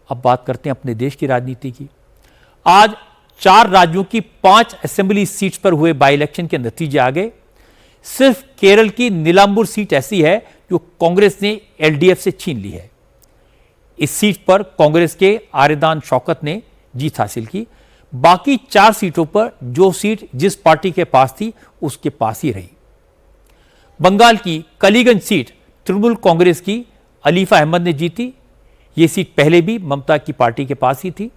अब बात करते हैं अपने देश की राजनीति की। आज 4 राज्यों की 5 असेंबली सीट्स पर हुए बाई इलेक्शन के नतीजे आ गए। सिर्फ केरल की नीलांबूर सीट ऐसी है जो कांग्रेस ने एलडीएफ से छीन ली है। इस सीट पर कांग्रेस के आरिदान शौकत ने जीत हासिल की। बाकी 4 सीटों पर जो सीट जिस पार्टी के पास थी उसके पास ही रही। बंगाल की कलीगंज सीट तृणमूल कांग्रेस की अलीफा अहमद ने जीती। यह सीट पहले भी ममता की पार्टी के पास ही थी,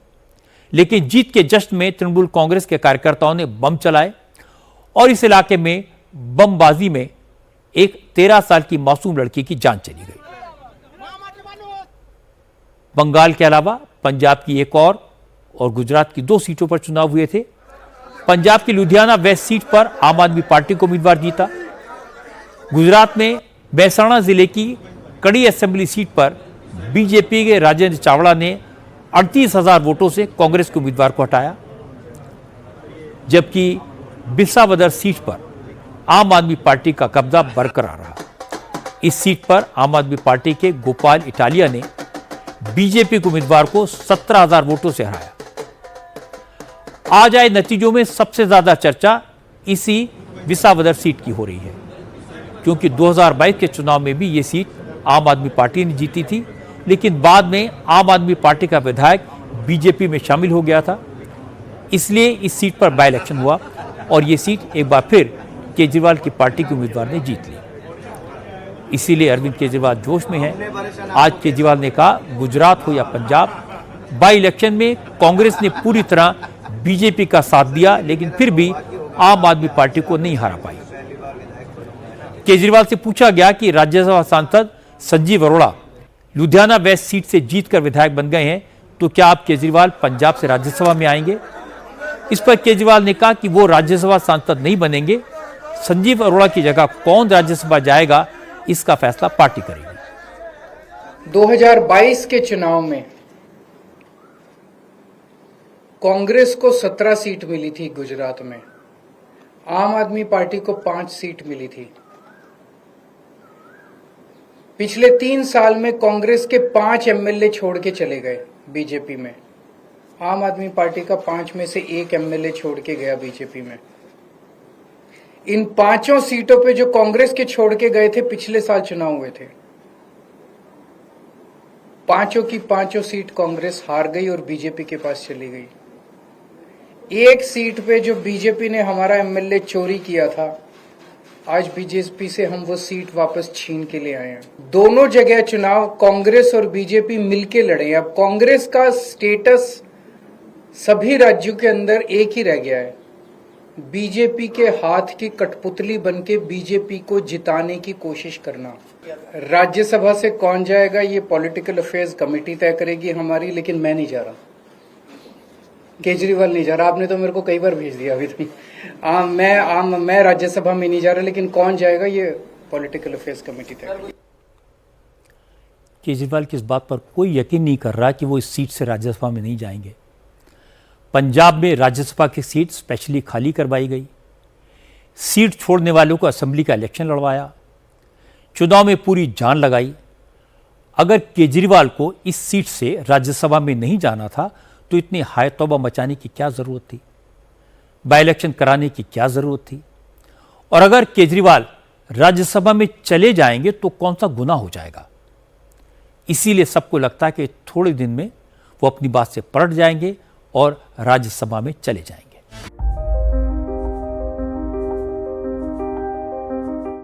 लेकिन जीत के जश्न में तृणमूल कांग्रेस के कार्यकर्ताओं ने बम चलाए और इस इलाके में बमबाजी में एक 13 साल की मासूम लड़की की जान चली गई। बंगाल के अलावा पंजाब की एक और गुजरात की 2 सीटों पर चुनाव हुए थे। पंजाब की लुधियाना वेस्ट सीट पर आम आदमी पार्टी को उम्मीदवार जीता। गुजरात में मेहसाणा जिले की कड़ी असेंबली सीट पर बीजेपी के राजेंद्र चावड़ा ने 38,000 वोटों से कांग्रेस के उम्मीदवार को हटाया, जबकि बिसावदर सीट पर आम आदमी पार्टी का कब्जा बरकरार रहा। इस सीट पर आम आदमी पार्टी के गोपाल इटालिया ने बीजेपी के उम्मीदवार को 17,000 वोटों से हराया। आज आए नतीजों में सबसे ज्यादा चर्चा इसी विसावदर सीट की हो रही है, क्योंकि 2022 के चुनाव में भी ये सीट आम आदमी पार्टी ने जीती थी, लेकिन बाद में आम आदमी पार्टी का विधायक बीजेपी में शामिल हो गया था। इसलिए इस सीट पर बाई इलेक्शन हुआ और ये सीट एक बार फिर केजरीवाल की पार्टी के उम्मीदवार ने जीत ली। इसीलिए अरविंद केजरीवाल जोश में हैं। आज केजरीवाल ने कहा, गुजरात हो या पंजाब, बाई इलेक्शन में कांग्रेस ने पूरी तरह बीजेपी का साथ दिया, लेकिन फिर भी आम आदमी पार्टी को नहीं हरा पाई। केजरीवाल से पूछा गया कि राज्यसभा सांसद संजीव अरोड़ा लुधियाना वेस्ट सीट से जीतकर विधायक बन गए हैं, तो क्या आप केजरीवाल पंजाब से राज्यसभा में आएंगे? इस पर केजरीवाल ने कहा कि वो राज्यसभा सांसद नहीं बनेंगे। संजीव अरोड़ा की जगह कौन राज्यसभा जाएगा, इसका फैसला पार्टी करेगी। 2022 के चुनाव में कांग्रेस को 17 सीट मिली थी गुजरात में, आम आदमी पार्टी को 5 सीट मिली थी। पिछले 3 साल में कांग्रेस के 5 एमएलए छोड़ के चले गए बीजेपी में। आम आदमी पार्टी का 5 में से 1 एमएलए छोड़ के गया बीजेपी में। इन 5 सीटों पे जो कांग्रेस के छोड़ के गए थे, पिछले साल चुनाव हुए थे, 5 की 5 सीट कांग्रेस हार गई और बीजेपी के पास चली गई। एक सीट पे जो बीजेपी ने हमारा एमएलए चोरी किया था, आज बीजेपी से हम वो सीट वापस छीन के ले आए हैं। दोनों जगह चुनाव कांग्रेस और बीजेपी मिलके लड़े। अब कांग्रेस का स्टेटस सभी राज्यों के अंदर एक ही रह गया है, बीजेपी के हाथ की कठपुतली बनके बीजेपी को जिताने की कोशिश करना। राज्यसभा से कौन जाएगा ये पॉलिटिकल अफेयर्स कमेटी तय करेगी हमारी, लेकिन मैं नहीं जा रहा, केजरीवाल नहीं जा रहा। आपने तो मेरे को कई बार भेज दिया अभी तक। मैं राज्यसभा में नहीं जा रहा, लेकिन कौन जाएगा ये पॉलिटिकल अफेयर्स कमेटी तय करेगी। केजरीवाल की इस बात पर कोई यकीन नहीं कर रहा कि वो इस सीट से राज्यसभा में नहीं जाएंगे। पंजाब में राज्यसभा की सीट स्पेशली खाली करवाई गई। सीट छोड़ने वालों को असेंबली का इलेक्शन लड़वाया, चुनाव में पूरी जान लगाई। अगर केजरीवाल को इस सीट से राज्यसभा में नहीं जाना था तो इतनी हाय तौबा मचाने की क्या जरूरत थी, बाई इलेक्शन कराने की क्या जरूरत थी? और अगर केजरीवाल राज्यसभा में चले जाएंगे तो कौन सा गुनाह हो जाएगा? इसीलिए सबको लगता है कि थोड़े दिन में वो अपनी बात से पलट जाएंगे और राज्यसभा में चले जाएंगे।